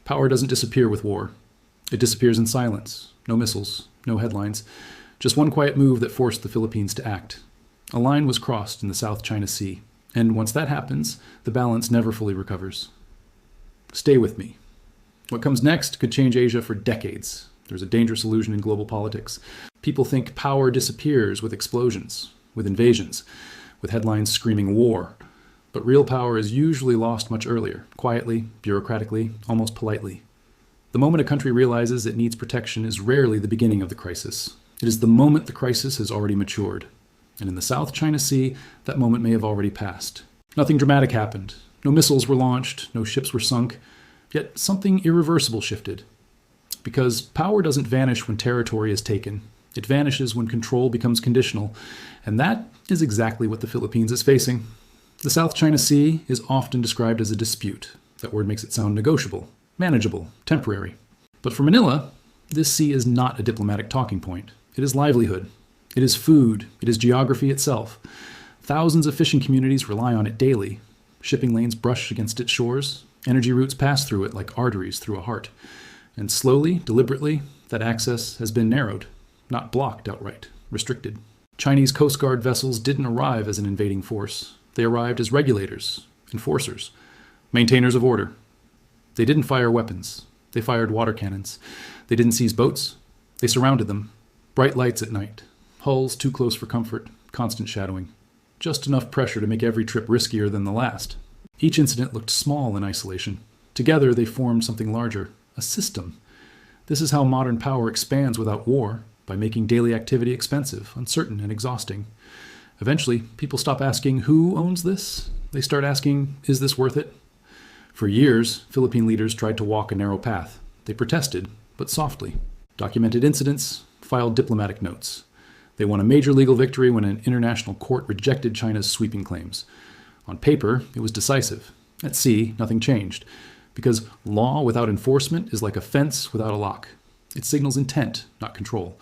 Power doesn't disappear with war. It disappears in silence. No missiles, no headlines. Just one quiet move that forced the Philippines to act. A line was crossed in the South China Sea, and once that happens, the balance never fully recovers. Stay with me. What comes next could change Asia for decades. There's a dangerous illusion in global politics. People think power disappears with explosions, with invasions, with headlines screaming war. But real power is usually lost much earlier, quietly, bureaucratically, almost politely. The moment a country realizes it needs protection is rarely the beginning of the crisis. It is the moment the crisis has already matured. And in the South China Sea, that moment may have already passed. Nothing dramatic happened. No missiles were launched, no ships were sunk. Yet something irreversible shifted. Because power doesn't vanish when territory is taken. It vanishes when control becomes conditional. And that is exactly what the Philippines is facing. The South China Sea is often described as a dispute. That word makes it sound negotiable, manageable, temporary. But for Manila, this sea is not a diplomatic talking point. It is livelihood. It is food. It is geography itself. Thousands of fishing communities rely on it daily. Shipping lanes brush against its shores. Energy routes pass through it like arteries through a heart. And slowly, deliberately, that access has been narrowed, not blocked outright, restricted. Chinese Coast Guard vessels didn't arrive as an invading force. They arrived as regulators, enforcers, maintainers of order. They didn't fire weapons. They fired water cannons. They didn't seize boats. They surrounded them. Bright lights at night. Hulls too close for comfort. Constant shadowing. Just enough pressure to make every trip riskier than the last. Each incident looked small in isolation. Together they formed something larger. A system. This is how modern power expands without war, by making daily activity expensive, uncertain, and exhausting. Eventually, people stop asking, who owns this? They start asking, is this worth it? For years, Philippine leaders tried to walk a narrow path. They protested, but softly. Documented incidents, filed diplomatic notes. They won a major legal victory when an international court rejected China's sweeping claims. On paper, it was decisive. At sea, nothing changed. Because law without enforcement is like a fence without a lock. It signals intent, not control.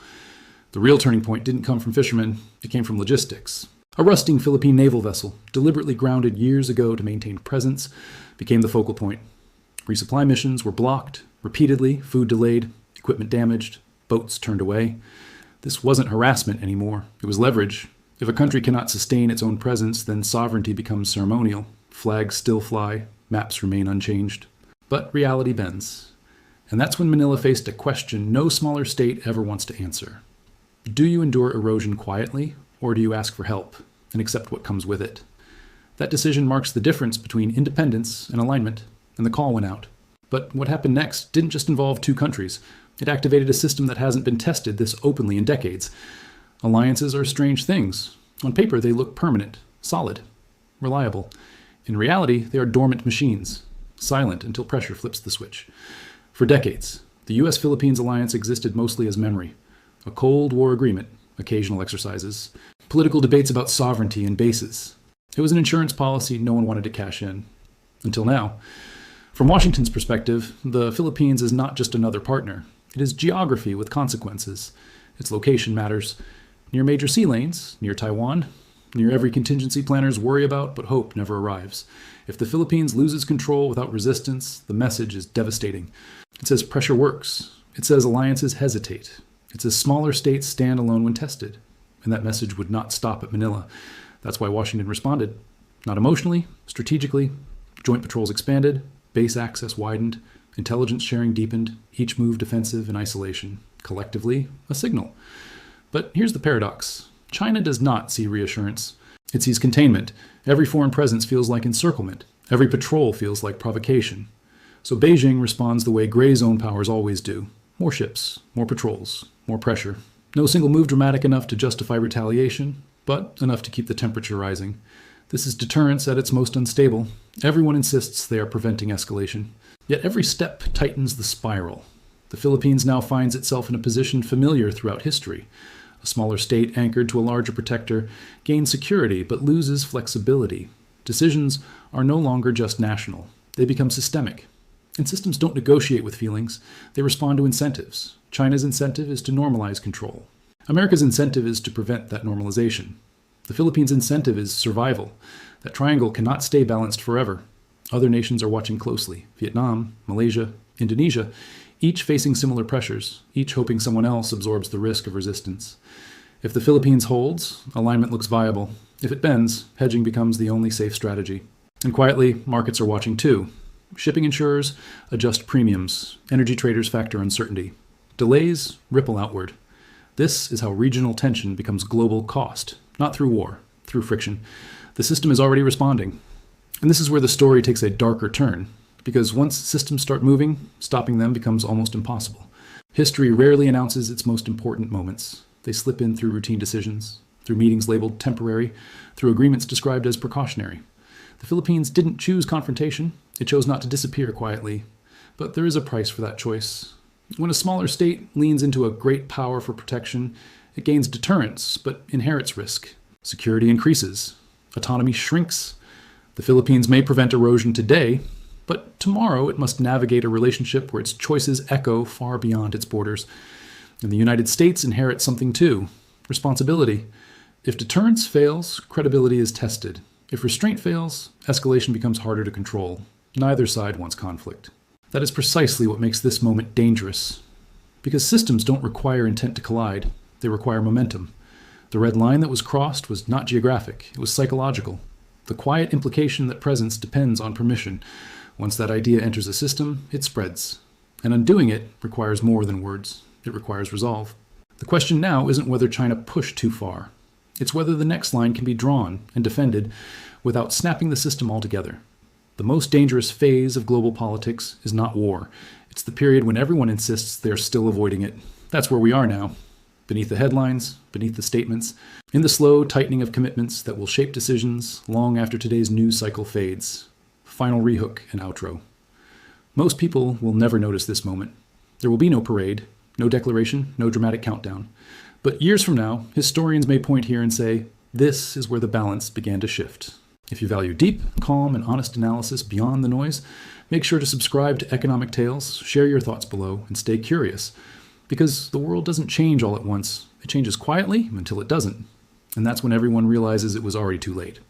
The real turning point didn't come from fishermen, it came from logistics. A rusting Philippine naval vessel, deliberately grounded years ago to maintain presence, became the focal point. Resupply missions were blocked, repeatedly, food delayed, equipment damaged, boats turned away. This wasn't harassment anymore, it was leverage. If a country cannot sustain its own presence, then sovereignty becomes ceremonial. Flags still fly, maps remain unchanged. But reality bends. And that's when Manila faced a question no smaller state ever wants to answer. Do you endure erosion quietly, or do you ask for help and accept what comes with it? That decision marks the difference between independence and alignment, and the call went out. But what happened next didn't just involve two countries. It activated a system that hasn't been tested this openly in decades. Alliances are strange things. On paper, they look permanent, solid, reliable. In reality, they are dormant machines, silent until pressure flips the switch. For decades, the U.S.-Philippines alliance existed mostly as memory. A Cold War agreement, occasional exercises, political debates about sovereignty and bases. It was an insurance policy no one wanted to cash in. Until now. From Washington's perspective, the Philippines is not just another partner. It is geography with consequences. Its location matters. Near major sea lanes, near Taiwan, near every contingency planners worry about but hope never arrives. If the Philippines loses control without resistance, the message is devastating. It says pressure works. It says alliances hesitate. It says smaller states stand alone when tested. And that message would not stop at Manila. That's why Washington responded. Not emotionally, strategically. Joint patrols expanded, base access widened, intelligence sharing deepened, each move defensive in isolation. Collectively, a signal. But here's the paradox. China does not see reassurance. It sees containment. Every foreign presence feels like encirclement. Every patrol feels like provocation. So Beijing responds the way gray zone powers always do. More ships, more patrols, more pressure. No single move dramatic enough to justify retaliation, but enough to keep the temperature rising. This is deterrence at its most unstable. Everyone insists they are preventing escalation. Yet every step tightens the spiral. The Philippines now finds itself in a position familiar throughout history. A smaller state anchored to a larger protector gains security but loses flexibility. Decisions are no longer just national. They become systemic. And systems don't negotiate with feelings. They respond to incentives. China's incentive is to normalize control. America's incentive is to prevent that normalization. The Philippines' incentive is survival. That triangle cannot stay balanced forever. Other nations are watching closely. Vietnam, Malaysia, Indonesia, each facing similar pressures, each hoping someone else absorbs the risk of resistance. If the Philippines holds, alignment looks viable. If it bends, hedging becomes the only safe strategy. And quietly, markets are watching too. Shipping insurers adjust premiums. Energy traders factor uncertainty. Delays ripple outward. This is how regional tension becomes global cost, not through war, through friction. The system is already responding. And this is where the story takes a darker turn, because once systems start moving, stopping them becomes almost impossible. History rarely announces its most important moments. They slip in through routine decisions, through meetings labeled temporary, through agreements described as precautionary. The Philippines didn't choose confrontation. It chose not to disappear quietly. But there is a price for that choice. When a smaller state leans into a great power for protection, it gains deterrence, but inherits risk. Security increases. Autonomy shrinks. The Philippines may prevent erosion today, but tomorrow it must navigate a relationship where its choices echo far beyond its borders. And the United States inherits something too: responsibility. If deterrence fails, credibility is tested. If restraint fails, escalation becomes harder to control. Neither side wants conflict. That is precisely what makes this moment dangerous. Because systems don't require intent to collide, they require momentum. The red line that was crossed was not geographic, it was psychological. The quiet implication that presence depends on permission. Once that idea enters a system, it spreads. And undoing it requires more than words. It requires resolve. The question now isn't whether China pushed too far. It's whether the next line can be drawn and defended without snapping the system altogether. The most dangerous phase of global politics is not war. It's the period when everyone insists they're still avoiding it. That's where we are now. Beneath the headlines, beneath the statements, in the slow tightening of commitments that will shape decisions long after today's news cycle fades. Final rehook and outro. Most people will never notice this moment. There will be no parade, no declaration, no dramatic countdown. But years from now, historians may point here and say, this is where the balance began to shift. If you value deep, calm, and honest analysis beyond the noise, make sure to subscribe to Economic Tales, share your thoughts below, and stay curious. Because the world doesn't change all at once. It changes quietly until it doesn't. And that's when everyone realizes it was already too late.